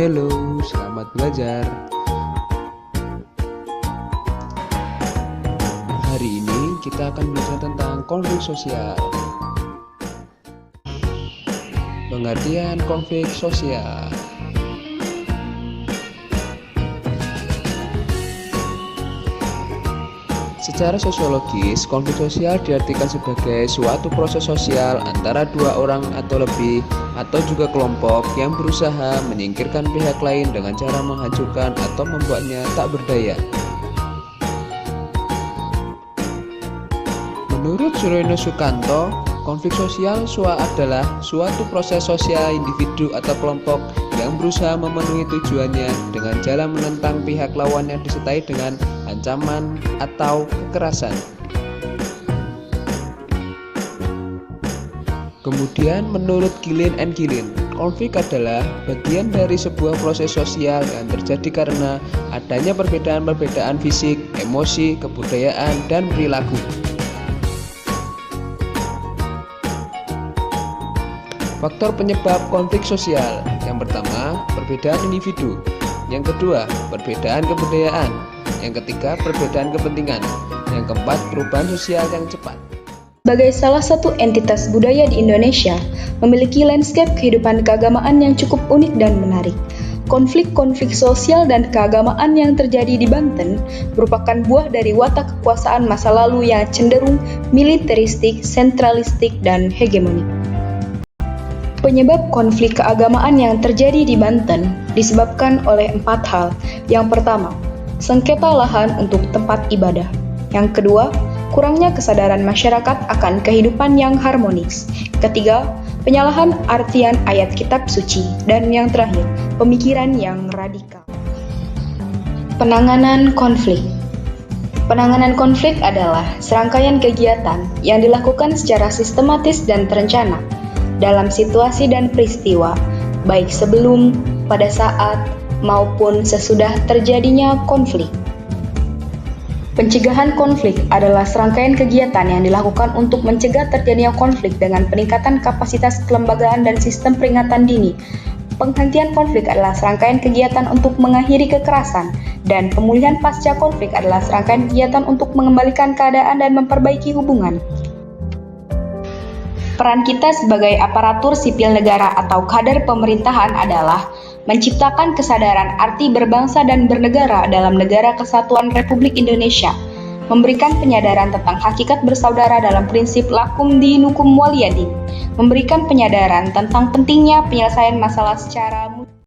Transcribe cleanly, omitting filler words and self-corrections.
Hello, selamat belajar. Hari ini kita akan belajar tentang konflik sosial. Pengertian konflik sosial. Secara sosiologis, konflik sosial diartikan sebagai suatu proses sosial antara dua orang atau lebih, atau juga kelompok yang berusaha menyingkirkan pihak lain dengan cara menghancurkan atau membuatnya tak berdaya. Menurut Surono Sukanto, konflik sosial adalah suatu proses sosial individu atau kelompok yang berusaha memenuhi tujuannya dengan cara menentang pihak lawan yang disertai dengan ancaman atau kekerasan. Kemudian menurut Gillen and Gillen, konflik adalah bagian dari sebuah proses sosial yang terjadi karena adanya perbedaan-perbedaan fisik, emosi, kebudayaan, dan perilaku. Faktor penyebab konflik sosial. Yang pertama, perbedaan individu. Yang kedua, perbedaan kebudayaan. Yang ketiga, perbedaan kepentingan. Yang keempat, perubahan sosial yang cepat. Sebagai salah satu entitas budaya di Indonesia, memiliki landscape kehidupan keagamaan yang cukup unik dan menarik. Konflik-konflik sosial dan keagamaan yang terjadi di Banten merupakan buah dari watak kekuasaan masa lalu yang cenderung militeristik, sentralistik, dan hegemonik. Penyebab konflik keagamaan yang terjadi di Banten disebabkan oleh 4 hal. Yang pertama, sengketa lahan untuk tempat ibadah. Yang kedua, kurangnya kesadaran masyarakat akan kehidupan yang harmonis. Ketiga, penyalahan artian ayat kitab suci. Dan yang terakhir, pemikiran yang radikal. Penanganan konflik. Penanganan konflik adalah serangkaian kegiatan yang dilakukan secara sistematis dan terencana dalam situasi dan peristiwa, baik sebelum, pada saat, maupun sesudah terjadinya konflik. Pencegahan konflik adalah serangkaian kegiatan yang dilakukan untuk mencegah terjadinya konflik dengan peningkatan kapasitas kelembagaan dan sistem peringatan dini. Penghentian konflik adalah serangkaian kegiatan untuk mengakhiri kekerasan, dan pemulihan pasca konflik adalah serangkaian kegiatan untuk mengembalikan keadaan dan memperbaiki hubungan. Peran kita sebagai aparatur sipil negara atau kader pemerintahan adalah menciptakan kesadaran arti berbangsa dan bernegara dalam Negara Kesatuan Republik Indonesia, memberikan penyadaran tentang hakikat bersaudara dalam prinsip lakum dinukum waliyadin, memberikan penyadaran tentang pentingnya penyelesaian masalah secara mudah.